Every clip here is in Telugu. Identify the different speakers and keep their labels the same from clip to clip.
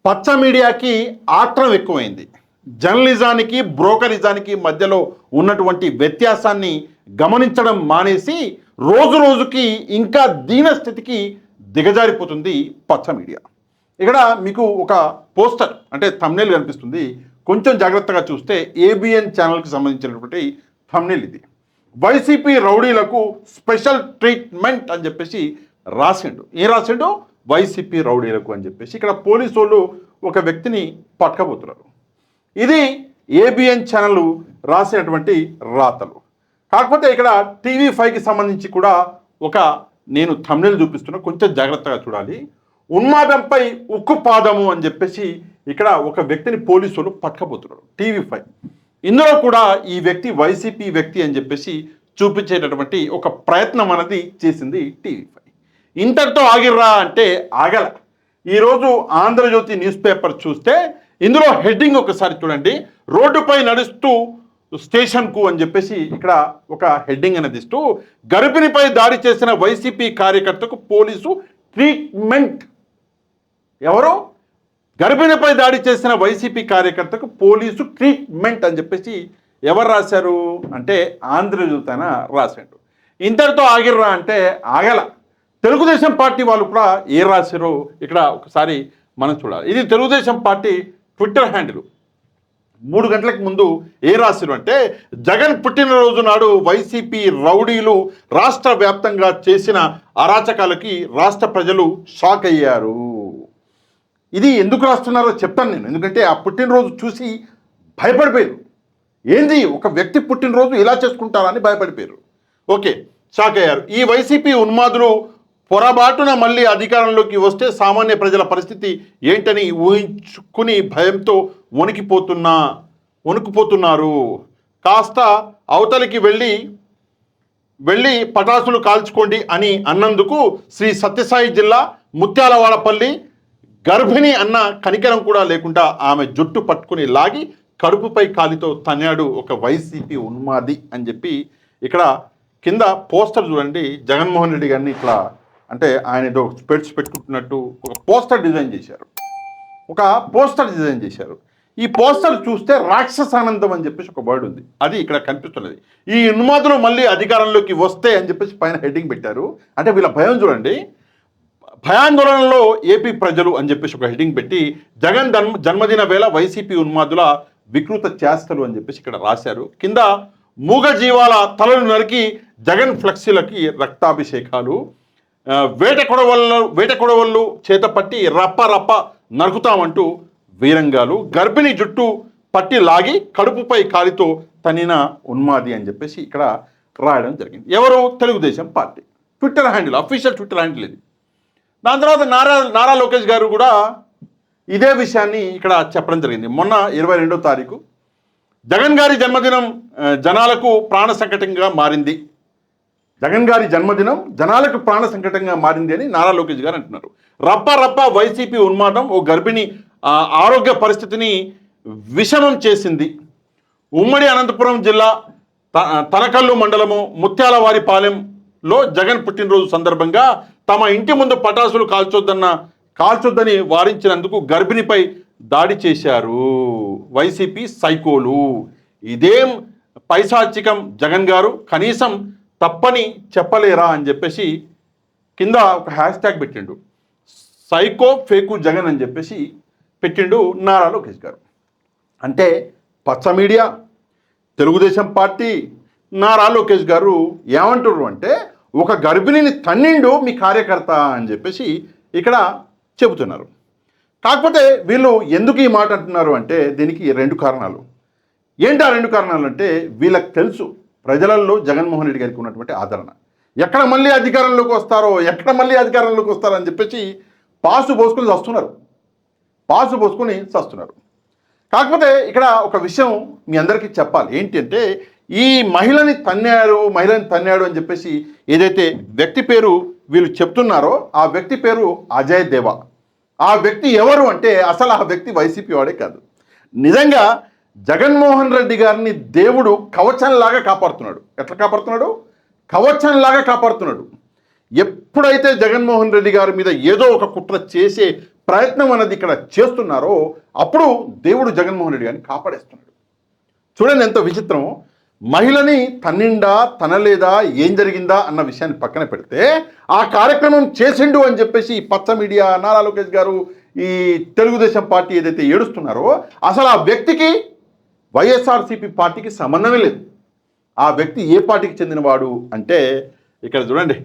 Speaker 1: పచ్చ మీడియాకి ఆత్రం ఎక్కువైంది. జర్నలిజానికి బ్రోకరిజానికి మధ్యలో ఉన్నటువంటి వ్యత్యాసాన్ని గమనించడం మానేసి రోజు రోజుకి ఇంకా దీన స్థితికి దిగజారిపోతుంది పచ్చ మీడియా. ఇక్కడ మీకు ఒక పోస్టర్ అంటే థంబ్నెయిల్ కనిపిస్తుంది. కొంచెం జాగ్రత్తగా చూస్తే ఏబిఎన్ ఛానల్కి సంబంధించినటువంటి థంబ్నెయిల్ ఇది. వైసీపీ రౌడీలకు స్పెషల్ ట్రీట్మెంట్ అని చెప్పేసి రాసిండు. ఏం రాసిండు? వైసీపీ రౌడీలకు అని చెప్పేసి ఇక్కడ పోలీసు వాళ్ళు ఒక వ్యక్తిని పట్టుకపోతున్నారు. ఇది ఏబిఎన్ ఛానల్ రాసినటువంటి రాతలు. కాకపోతే ఇక్కడ టీవీ5కి సంబంధించి కూడా ఒక నేను థంబ్నెయిల్ చూపిస్తున్నా, కొంచెం జాగ్రత్తగా చూడాలి. ఉన్మాదంపై ఉక్కుపాదము అని చెప్పేసి ఇక్కడ ఒక వ్యక్తిని పోలీసులు పట్టుకపోతున్నారు టీవీ5. ఇందులో కూడా ఈ వ్యక్తి వైసీపీ వ్యక్తి అని చెప్పేసి చూపించేటటువంటి ఒక ప్రయత్నం అనేది చేసింది టీవీ5. ఇంతటితో ఆగిర్రా అంటే ఆగల. ఈరోజు ఆంధ్రజ్యోతి న్యూస్ పేపర్ చూస్తే ఇందులో హెడ్డింగ్ ఒకసారి చూడండి. రోడ్డుపై నడుస్తూ స్టేషన్కు అని చెప్పేసి ఇక్కడ ఒక హెడ్డింగ్ అనేది ఇస్తూ, గర్భిణిపై దాడి చేసిన వైసీపీ కార్యకర్తకు పోలీసు ట్రీట్మెంట్. ఎవరు? గర్భిణిపై దాడి చేసిన వైసీపీ కార్యకర్తకు పోలీసు ట్రీట్మెంట్ అని చెప్పేసి ఎవరు రాశారు అంటే ఆంధ్రజ్యోతి ఆయన రాశాడు. ఇంతటితో ఆగిర్రా అంటే ఆగల. తెలుగుదేశం పార్టీ వాళ్ళు కూడా ఏ రాశారో ఇక్కడ ఒకసారి మనం చూడాలి. ఇది తెలుగుదేశం పార్టీ ట్విట్టర్ హ్యాండిల్. 3 గంటలకు ముందు ఏ రాశారు అంటే, జగన్ పుట్టినరోజు నాడు వైసీపీ రౌడీలు రాష్ట్ర వ్యాప్తంగా చేసిన అరాచకాలకి రాష్ట్ర ప్రజలు షాక్ అయ్యారు. ఇది ఎందుకు రాస్తున్నారో చెప్తాను నేను, ఎందుకంటే ఆ పుట్టినరోజు చూసి భయపడిపోయారు. ఏంది ఒక వ్యక్తి పుట్టినరోజు ఇలా చేసుకుంటారని భయపడిపోయారు. ఓకే, షాక్ అయ్యారు. ఈ వైసీపీ ఉన్మాదులు పొరబాటున మళ్ళీ అధికారంలోకి వస్తే సామాన్య ప్రజల పరిస్థితి ఏంటని ఊహించుకుని భయంతో వణుకుపోతున్నారు. కాస్త అవతలికి వెళ్ళి పటాసులు కాల్చుకోండి అని అన్నందుకు శ్రీ సత్యసాయి జిల్లా ముత్యాలవాడపల్లి గర్భిణి అన్న కనికరం కూడా లేకుండా ఆమె జుట్టు పట్టుకుని లాగి కడుపుపై కాలితో తన్నాడు ఒక వైసీపీ ఉన్మాది అని చెప్పి ఇక్కడ కింద పోస్టర్ చూడండి. జగన్మోహన్ రెడ్డి గారిని ఇట్లా అంటే ఆయన ఏదో స్పెట్స్ పెట్టుకుంటున్నట్టు ఒక పోస్టర్ డిజైన్ చేశారు. ఈ పోస్టర్ చూస్తే రాక్షసానందం అని చెప్పేసి ఒక వర్డ్ ఉంది, అది ఇక్కడ కనిపిస్తున్నది. ఈ ఉన్మాదులు మళ్ళీ అధికారంలోకి వస్తే అని చెప్పేసి పైన హెడ్డింగ్ పెట్టారు. అంటే వీళ్ళ భయం చూడండి. భయాందోళనలో ఏపీ ప్రజలు అని చెప్పేసి ఒక హెడ్డింగ్ పెట్టి, జగన్ జన్మదిన వేళ వైసీపీ ఉన్మాదుల వికృత చేష్టలు అని చెప్పేసి ఇక్కడ రాశారు. కింద మూగ జీవాల తలను నరికి జగన్ ఫ్లెక్సీలకి రక్తాభిషేకాలు, వేట కొడవళ్ళు చేతపట్టి రప్ప నరుకుతామంటూ వీరంగాలు, గర్భిణి జుట్టు పట్టి లాగి కడుపుపై కాలితో తనిన ఉన్మాది అని చెప్పేసి ఇక్కడ రాయడం జరిగింది. ఎవరు? Telugu Desam party Twitter handle, official Twitter handle ఇది. దాని తర్వాత నారా లోకేష్ గారు కూడా ఇదే విషయాన్ని ఇక్కడ చెప్పడం జరిగింది. మొన్న 22వ తారీఖు జగన్ గారి జన్మదినం జనాలకు ప్రాణ సంకటంగా మారింది. జగన్ గారి జన్మదినం జనాలకు ప్రాణ సంకటంగా మారింది అని నారా లోకేష్ గారు అంటున్నారు. రప్ప వైసీపీ ఉన్మాదం ఓ గర్భిణి ఆరోగ్య పరిస్థితిని విషమం చేసింది. ఉమ్మడి అనంతపురం జిల్లా తనకల్లు మండలము ముత్యాలవారిపాలెంలో జగన్ పుట్టినరోజు సందర్భంగా తమ ఇంటి ముందు పటాసులు కాల్చొద్దని వారించినందుకు గర్భిణిపై దాడి చేశారు వైసీపీ సైకోలు. ఇదేం పైశాచికం జగన్ గారు, కనీసం తప్పని చెప్పలేరా అని చెప్పేసి కింద ఒక హ్యాష్ట్యాగ్ పెట్టిండు. సైకో ఫేకు జగన్ అని చెప్పేసి పెట్టిండు నారా లోకేష్ గారు. అంటే పచ్చ మీడియా, తెలుగుదేశం పార్టీ, నారా లోకేష్ గారు ఏమంటారు అంటే, ఒక గర్భిణిని తన్నిండు మీ కార్యకర్త అని చెప్పేసి ఇక్కడ చెబుతున్నారు. కాకపోతే వీళ్ళు ఎందుకు ఈ మాట అంటున్నారు అంటే దీనికి 2 కారణాలు. ఏంటి ఆ 2 కారణాలు అంటే, వీళ్ళకి తెలుసు ప్రజలలో జగన్మోహన్ రెడ్డి గారికి ఉన్నటువంటి ఆదరణ. ఎక్కడ మళ్ళీ అధికారంలోకి వస్తారో అని చెప్పేసి పాసు పోసుకొని చస్తున్నారు. కాకపోతే ఇక్కడ ఒక విషయం మీ అందరికీ చెప్పాలి. ఏంటి అంటే, ఈ మహిళని తన్నాడు అని చెప్పేసి ఏదైతే వ్యక్తి పేరు వీళ్ళు చెప్తున్నారో ఆ వ్యక్తి పేరు అజయ్ దేవా. ఆ వ్యక్తి ఎవరు అంటే అసలు ఆ వ్యక్తి వైసీపీ వాడే కాదు. నిజంగా జగన్మోహన్ రెడ్డి గారిని దేవుడు కవచంలాగా కాపాడుతున్నాడు. ఎట్లా కాపాడుతున్నాడు? కవచంలాగా కాపాడుతున్నాడు. ఎప్పుడైతే జగన్మోహన్ రెడ్డి గారి మీద ఏదో ఒక కుట్ర చేసే ప్రయత్నం అన్నది ఇక్కడ చేస్తున్నారో అప్పుడు దేవుడు జగన్మోహన్ రెడ్డి గారిని కాపాడేస్తున్నాడు. చూడండి ఎంత విచిత్రం. మహిళని తన్నిండా తనలేదా ఏం జరిగిందా అన్న విషయాన్ని పక్కన పెడితే ఆ కార్యక్రమం చేసిండు అని చెప్పేసి పచ్చ మీడియా నారా లోకేష్ గారు ఈ తెలుగుదేశం పార్టీ ఏదైతే ఏడుస్తున్నారో అసలు ఆ వ్యక్తికి వైఎస్ఆర్సీపీ పార్టీకి సంబంధమే లేదు. ఆ వ్యక్తి ఏ పార్టీకి చెందినవాడు అంటే ఇక్కడ చూడండి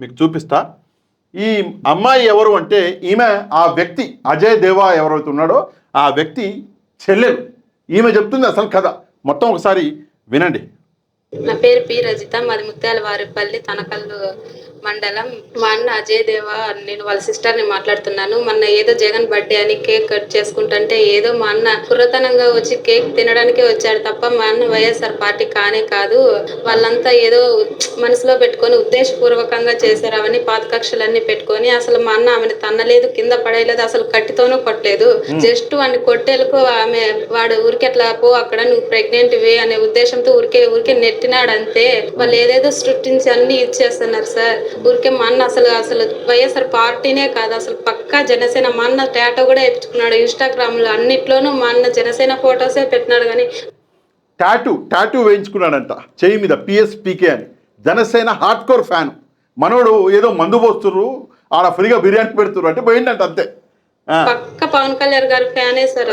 Speaker 1: మీకు చూపిస్తా. ఈ అమ్మాయి ఎవరు అంటే ఈమె ఆ వ్యక్తి అజయ్ దేవా ఎవరైతే ఉన్నాడో ఆ వ్యక్తి చెల్లెలు. ఈమె చెప్తుంది అసలు కథ మొత్తం ఒకసారి వినండి.
Speaker 2: నా పేరు పి రజిత, మాది ముత్యాల వారిపల్లి తనకల్లు మండలం. మా అన్న అజయ్ దేవా, నేను వాళ్ళ సిస్టర్ని మాట్లాడుతున్నాను. మొన్న ఏదో జగన్ బర్త్డే అని కేక్ కట్ చేసుకుంటుంటే ఏదో మా అన్న కుర్రతనంగా వచ్చి కేక్ తినడానికే వచ్చాడు తప్ప మా అన్న వైఎస్ఆర్ పార్టీ కానే కాదు. వాళ్ళంతా ఏదో మనసులో పెట్టుకొని ఉద్దేశపూర్వకంగా చేశారు. అవన్నీ పాత కక్షలన్నీ పెట్టుకొని అసలు మా అన్న ఆమెను తన్నలేదు, కింద పడేయలేదు, అసలు కట్టితోనూ కొట్టలేదు. జస్ట్ వాడిని కొట్టేలకు వాడు ఊరికి అట్లా పో అక్కడ నువ్వు ప్రెగ్నెంట్ వే అనే ఉద్దేశంతో ఊరికే నెట్టినాడు అంతే. వాళ్ళు ఏదేదో సృష్టించి అన్ని ఇచ్చేస్తున్నారు సార్. ఊరికే మా అన్న అసలు వైఎస్ఆర్ పార్టీనే కాదు, అసలు పక్కా జనసేన. మా అన్న టాటో కూడా వేయించుకున్నాడు ఇన్స్టాగ్రామ్ లో, అన్నిట్లోనూ మా అన్న జనసేన ఫోటోసే పెట్టినాడు. కానీ
Speaker 1: టాటూ వేయించుకున్నాడంట చెయ్యి మీద పిఎస్పీకే అని. Janasena hard core fan. మనోడు ఏదో మందు పోస్తుర్రు ఆడ ఫ్రీగా బిర్యానీ పెడుతుర్రు అంటే పోయిందంట అంతే.
Speaker 2: పక్క పవన్ కళ్యాణ్ గారి ఫ్యానే సార్.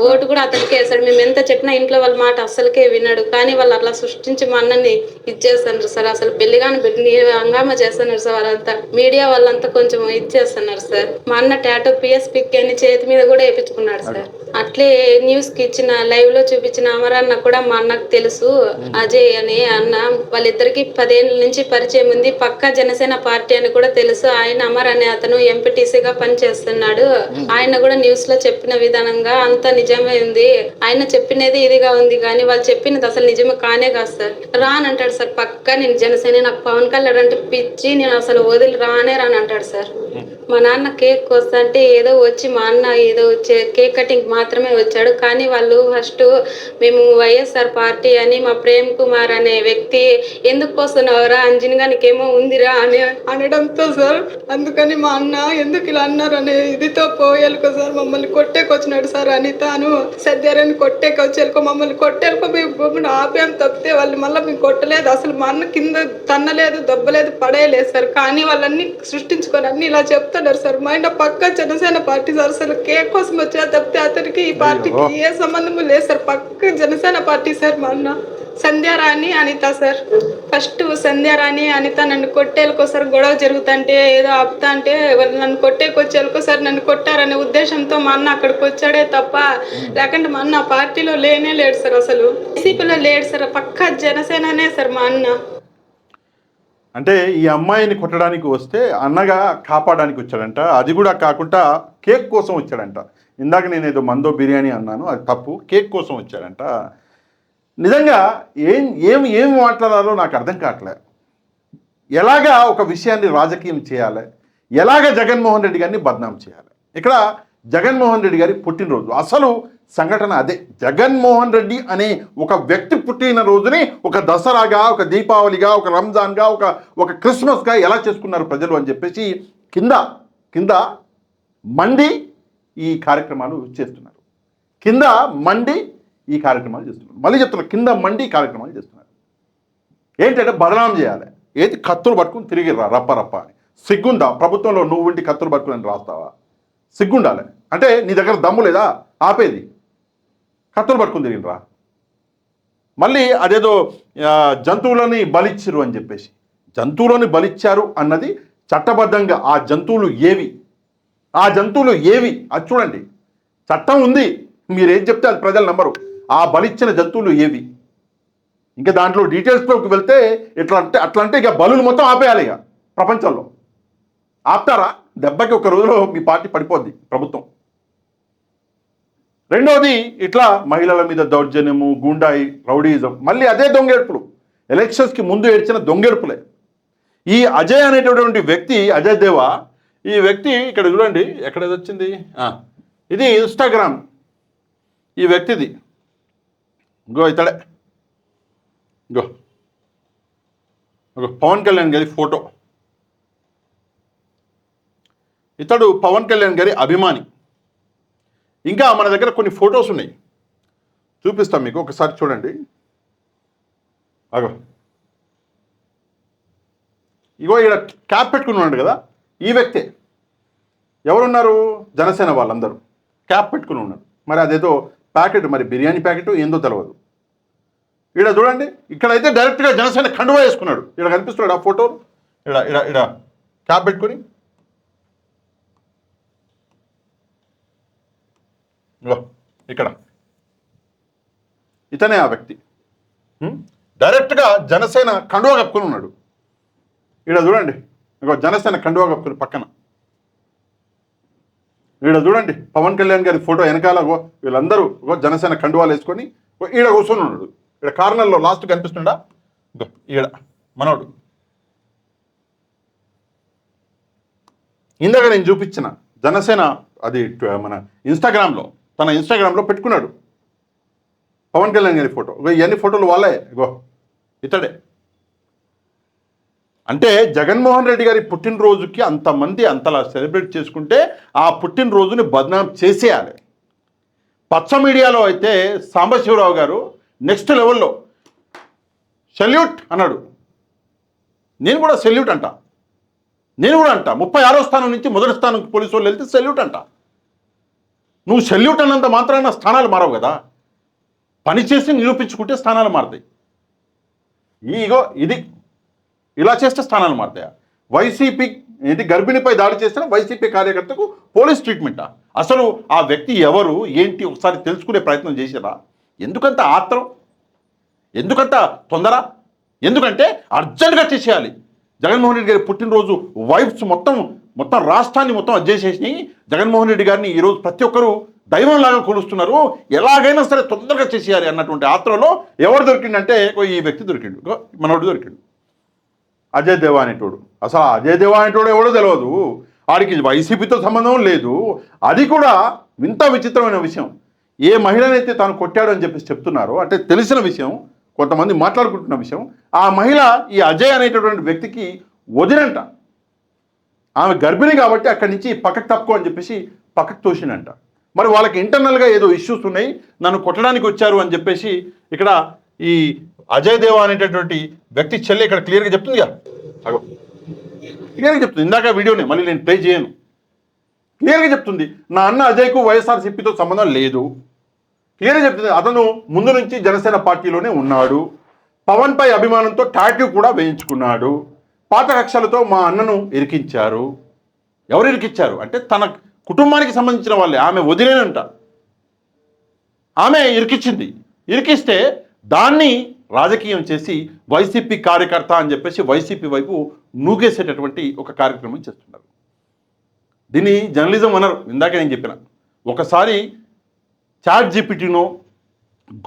Speaker 2: ఓటు కూడా అతనికే వేసాడు. మేము ఎంత చెప్పినా ఇంట్లో వాళ్ళ మాట అస్సలకే విన్నాడు. కానీ వాళ్ళు అట్లా సృష్టించి మా అన్నని ఇచ్చేస్తున్నారు సార్. అసలు పెళ్లిగాని హంగామా చేస్తున్నారు సార్. వాళ్ళంతా మీడియా వాళ్ళంతా కొంచెం ఇచ్చేస్తున్నారు సార్. మా అన్న టాటో పిఎస్పీకే అని చేతి మీద కూడా వేయించుకున్నాడు సార్. అట్లే న్యూస్ కి ఇచ్చిన లైవ్ లో చూపించిన అమరన్న కూడా మా అన్నకు తెలుసు, అజయ్ అని అన్న. వాళ్ళిద్దరికి 10 ఏళ్ళ నుంచి పరిచయం ఉంది. పక్కా జనసేన పార్టీ అని కూడా తెలుసు. ఆయన అమర్ అనే అతను ఎంపీటీసీగా పనిచేస్తున్నాడు. ఆయన కూడా న్యూస్ లో చెప్పిన విధానంగా అంత నిజమే ఉంది. ఆయన చెప్పినది ఇదిగా ఉంది కానీ వాళ్ళు చెప్పినది అసలు నిజమే కానే కాదు సార్. రానంటాడు సార్ పక్కా. నేను జనసేన, నాకు పవన్ కళ్యాణ్ అంటే పిచ్చి, నేను అసలు వదిలి రానంటాడు సార్. మా నాన్న కేక్ వస్తుంటే ఏదో వచ్చి మా అన్న ఏదో కేక్ కటింగ్ మాత్రమే వచ్చాడు. కానీ వాళ్ళు ఫస్ట్ మేము వైఎస్ఆర్ పార్టీ అని మా ప్రేమ్ కుమార్ అనే వ్యక్తి ఎందుకు వస్తున్నావురా అంజనిగా నీకేమో ఉందిరా అని అనడంతో సార్, అందుకని మా అన్న ఎందుకు ఇలా అన్నారు అనే ఇదితో పోయేలుకో సార్ మమ్మల్ని కొట్టేకొచ్చినాడు సార్. అనితాను సద్యారని కొట్టేకొచ్చేలుకో మమ్మల్ని కొట్టేలుకో మేము ఆప్యాం తప్పితే వాళ్ళు మళ్ళీ మేము కొట్టలేదు. అసలు మా అన్న కింద తన్నలేదు, దెబ్బలేదు, పడేయలేదు సార్. కానీ వాళ్ళన్నీ సృష్టించుకొని అన్ని ఇలా చెప్తున్నారు సార్. మా ఆయన పక్కా జనసేన పార్టీ సార్. అసలు కేక్ కోసం వచ్చా తప్పితే అతనికి ఈ పార్టీకి ఏ సంబంధము లేదు సార్. పక్క జనసేన పార్టీ సార్. మా అన్న సంధ్యారాణి అనిత సార్. ఫస్ట్ సంధ్యారాణి అనిత నన్ను కొట్టేలుకో సార్ గొడవ జరుగుతుంటే ఏదో ఆపుతా అంటే వాళ్ళు నన్ను కొట్టేకొచ్చేలుకో సార్ నన్ను కొట్టారనే ఉద్దేశంతో మా అన్న అక్కడికి వచ్చాడే తప్ప లేకుంటే మా అన్న పార్టీలో లేడు సార్. అసలు వైసీపీలో లేడు సార్. పక్కా జనసేననే సార్ మా అన్న.
Speaker 1: అంటే ఈ అమ్మాయిని కొట్టడానికి వస్తే అన్నగా కాపాడడానికి వచ్చాడంట. అది కూడా కాకుండా కేక్ కోసం వచ్చాడంట. ఇందాక నేను ఏదో మందో బిర్యానీ అన్నాను, అది తప్పు. కేక్ కోసం వచ్చాడంట. నిజంగా ఏం మాట్లాడాలో నాకు అర్థం కావట్లే. ఎలాగా ఒక విషయాన్ని రాజకీయం చేయాలి, ఎలాగ జగన్మోహన్ రెడ్డి గారిని బద్నాం చేయాలి. ఇక్కడ జగన్మోహన్ రెడ్డి గారి పుట్టినరోజు అసలు సంఘటన అదే. జగన్మోహన్ రెడ్డి అనే ఒక వ్యక్తి పుట్టిన రోజుని ఒక దసరాగా, ఒక దీపావళిగా, ఒక రంజాన్గా, ఒక క్రిస్మస్గా ఎలా చేసుకున్నారు ప్రజలు అని చెప్పేసి కింద మండి ఈ కార్యక్రమాలు చేస్తున్నారు. మళ్ళీ చెప్తున్నారు, కింద మండి కార్యక్రమాలు చేస్తున్నారు. ఏంటంటే బదనాం చేయాలి. ఏది కత్తులు పట్టుకుని తిరిగిరా రప్ప అని. సిగ్గుందా? ప్రభుత్వంలో నువ్వు ఇంటి కత్తులు పట్టుకుని రాస్తావా? సిగ్గుండాలి. అంటే నీ దగ్గర దమ్ము లేదా ఆపేది? కత్తులు పట్టుకుని తిరిగినరా. మళ్ళీ అదేదో జంతువులని బలిచ్చారు అని చెప్పేసి. జంతువులని బలిచ్చారు అన్నది చట్టబద్ధంగా ఆ జంతువులు ఏవి అది చూడండి. చట్టం ఉంది, మీరేం చెప్తే అది ప్రజలు నమ్మరు. ఆ బలిచ్చిన జంతువులు ఏవి? ఇంకా దాంట్లో డీటెయిల్స్లోకి వెళ్తే అట్లా అంటే ఇక బలులు మొత్తం ఆపేయాలి. ఇక ప్రపంచంలో ఆపుతారా? దెబ్బకి ఒక రోజులో మీ పార్టీ పడిపోద్ది ప్రభుత్వం. రెండోది ఇట్లా మహిళల మీద దౌర్జన్యము, గుండాయి, రౌడీజం, మళ్ళీ అదే దొంగేడుపులు. ఎలక్షన్స్కి ముందు ఏడ్చిన దొంగేడుపులే. ఈ అజయ్ అనేటటువంటి వ్యక్తి, అజయ్ దేవా, ఈ వ్యక్తి ఇక్కడ చూడండి ఎక్కడ వచ్చింది, ఇది ఇన్స్టాగ్రామ్ ఈ వ్యక్తిది. ఇతడే పవన్ కళ్యాణ్ గారి ఫోటో. ఇతడు పవన్ కళ్యాణ్ గారి అభిమాని. ఇంకా మన దగ్గర కొన్ని ఫొటోస్ ఉన్నాయి, చూపిస్తాం మీకు, ఒకసారి చూడండి. అగో ఇగో ఇక్కడ క్యాప్ పెట్టుకుని ఉన్నాడు కదా, ఈ వ్యక్తే. ఎవరున్నారు? జనసేన వాళ్ళందరూ క్యాప్ పెట్టుకుని ఉన్నారు. మరి అదేదో ప్యాకెట్, మరి బిర్యానీ ప్యాకెట్ ఏందో తెలియదు. ఇక్కడ చూడండి, ఇక్కడైతే డైరెక్ట్గా జనసేన కండువా వేసుకున్నాడు. ఇక్కడ కనిపిస్తున్నాడు ఆ ఫోటో, ఇక్కడ ఇక్కడ ఇక్కడ క్యాప్ పెట్టుకుని. ఇక్కడ ఇతనే ఆ వ్యక్తి, డైరెక్ట్గా జనసేన కండువా కప్పుకుని ఉన్నాడు. ఇక్కడ చూడండి, ఇంకో జనసేన కండువా కప్పుకుని పక్కన. ఈడ చూడండి పవన్ కళ్యాణ్ గారి ఫోటో వెనకాల వీళ్ళందరూ జనసేన కండువాలు వేసుకొని ఈడ కూర్చొని ఉన్నాడు. ఇక్కడ కార్నర్లో లాస్ట్ కనిపిస్తున్నాడా, ఈడ మనోడు. ఇందాక నేను చూపించిన జనసేన అది మన తన ఇన్స్టాగ్రామ్లో పెట్టుకున్నాడు పవన్ కళ్యాణ్ గారి ఫోటో. ఇవన్నీ ఫోటోలు వాళ్ళే, ఇగో ఇతడే. అంటే జగన్మోహన్ రెడ్డి గారి పుట్టినరోజుకి అంతమంది అంతలా సెలబ్రేట్ చేసుకుంటే ఆ పుట్టినరోజుని బద్నాం చేసేయాలి. పచ్చ మీడియాలో అయితే సాంబశివరావు గారు నెక్స్ట్ లెవెల్లో సెల్యూట్ అన్నాడు. నేను కూడా సెల్యూట్ అంట, 36వ స్థానం నుంచి మొదటి స్థానంకి పోలీసు వాళ్ళు వెళ్తే సెల్యూట్ అంట. నువ్వు సెల్యూట్ అన్నంత మాత్రాన స్థానాలు మారవు కదా, పనిచేసి నిరూపించుకుంటే స్థానాలు మారుతాయి. ఇగో ఇది ఇలా చేస్తే స్థానాలు మారుతాయా? వైసీపీ గర్భిణిపై దాడి చేసిన వైసీపీ కార్యకర్తకు పోలీస్ ట్రీట్మెంటా? అసలు ఆ వ్యక్తి ఎవరు ఏంటి ఒకసారి తెలుసుకునే ప్రయత్నం చేశారా? ఎందుకంత ఆత్రం, ఎందుకంత తొందర? ఎందుకంటే అర్జెంటుగా చేసేయాలి. జగన్మోహన్ రెడ్డి గారి పుట్టినరోజు వైబ్స్ మొత్తం రాష్ట్రాన్ని మొత్తం చేసేసినాయి. జగన్మోహన్ రెడ్డి గారిని ఈరోజు ప్రతి ఒక్కరూ దైవంలాగా కొలుస్తున్నారు. ఎలాగైనా సరే తొందరగా చేసేయాలి అన్నటువంటి ఆత్రంలో ఎవరు దొరికిండంటే ఈ వ్యక్తి దొరికిండు, మనోడు దొరికిండు, అజయ్ దేవా అనేటోడు. అసలు అజయ్ దేవా అనేటోడు ఎవడో తెలియదు, ఆడికి వైసీపీతో సంబంధం లేదు. అది కూడా వింత విచిత్రమైన విషయం. ఏ మహిళనైతే తాను కొట్టాడు అని చెప్పేసి చెప్తున్నారో, అంటే తెలిసిన విషయం, కొంతమంది మాట్లాడుకుంటున్న విషయం, ఆ మహిళ ఈ అజయ్ అనేటటువంటి వ్యక్తికి వదినంట. ఆమె గర్భిణి కాబట్టి అక్కడి నుంచి పక్కకు తప్పుకో అని చెప్పేసి పక్కకు తోసినంట. మరి వాళ్ళకి ఇంటర్నల్గా ఏదో ఇష్యూస్ ఉన్నాయి, నన్ను కొట్టడానికి వచ్చారు అని చెప్పేసి ఇక్కడ ఈ అజయ్ దేవా అనేటటువంటి వ్యక్తి చెల్లి ఇక్కడ క్లియర్గా చెప్తుందిగా, క్లియర్గా చెప్తుంది. ఇందాక వీడియోని మళ్ళీ నేను ప్లే చేయను, క్లియర్గా చెప్తుంది. నా అన్న అజయ్కు వైఎస్ఆర్సీపీతో సంబంధం లేదు, క్లియర్గా చెప్తుంది. అతను ముందు నుంచి జనసేన పార్టీలోనే ఉన్నాడు, పవన్పై అభిమానంతో టాటూ కూడా వేయించుకున్నాడు, పాత కక్షలతో మా అన్నను ఇరికించారు. ఎవరు ఇరికించారు అంటే తన కుటుంబానికి సంబంధించిన వాళ్ళే. ఆమె వదిలేనంట, ఆమె ఇరికించింది. ఇరికిస్తే దాన్ని రాజకీయం చేసి వైసీపీ కార్యకర్త అని చెప్పేసి వైసీపీ వైపు నూగేసేటటువంటి ఒక కార్యక్రమం చేస్తున్నారు. దీన్ని జర్నలిజం అనరు. ఇందాక నేను చెప్పిన, ఒకసారి చాట్ జీపీటీనో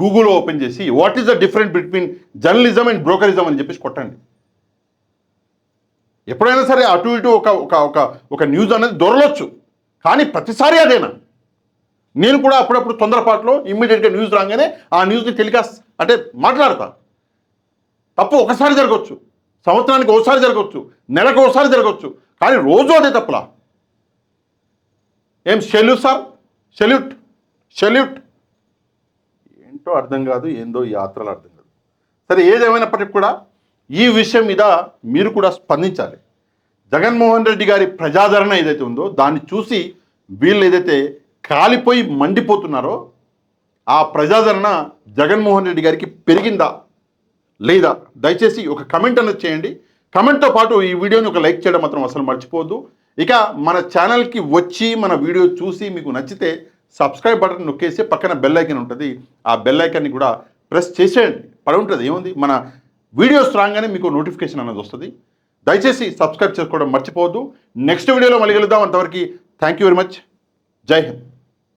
Speaker 1: గూగుల్లో ఓపెన్ చేసి what is the difference between journalism and brokerism అని చెప్పేసి కొట్టండి. ఎప్పుడైనా సరే అటు ఇటు ఒక న్యూస్ అనేది దొరలొచ్చు, కానీ ప్రతిసారి అదేనా? నేను కూడా అప్పుడప్పుడు తొందరపాటులో ఇమ్మీడియట్గా న్యూస్ రాగానే ఆ న్యూస్ని టెలికాస్ట్ అంటే మాట్లాడతా. తప్పు ఒకసారి జరగవచ్చు, సంవత్సరానికి ఒకసారి జరగవచ్చు, నెలకు ఒకసారి జరగవచ్చు, కానీ రోజు అదే తప్పులా? ఏం సెల్యూట్ సార్, సెల్యూట్ ఏంటో అర్థం కాదు, ఏందో ఈ యాత్రలు అర్థం కాదు. సరే, ఏదేమైనప్పటికీ కూడా ఈ విషయం మీద మీరు కూడా స్పందించాలి. జగన్మోహన్ రెడ్డి గారి ప్రజాదరణ ఏదైతే ఉందో దాన్ని చూసి వీళ్ళు ఏదైతే కాలిపోయి మండిపోతున్నారో ఆ ప్రజాదరణ జగన్మోహన్ రెడ్డి గారికి పెరిగిందా లేదా? దయచేసి ఒక కమెంట్ అనేది చేయండి. కమెంట్తో పాటు ఈ వీడియోని ఒక లైక్ చేయడం మాత్రం అసలు మర్చిపోవద్దు. ఇక మన ఛానల్కి వచ్చి మన వీడియో చూసి మీకు నచ్చితే సబ్స్క్రైబ్ బటన్ నొక్కేసి పక్కన బెల్ ఐకాన్ ఉంటుంది, ఆ బెల్ ఐకాన్ని కూడా ప్రెస్ చేసేయండి. పడి ఉంటుంది, ఏముంది, మన వీడియోస్ రాగానే మీకు నోటిఫికేషన్ అనేది వస్తుంది. దయచేసి సబ్స్క్రైబ్ చేసుకోవడం మర్చిపోవద్దు. నెక్స్ట్ వీడియోలో మళ్ళీ కలుద్దాం. అంతవరకు థ్యాంక్ యూ వెరీ మచ్. జై హింద్.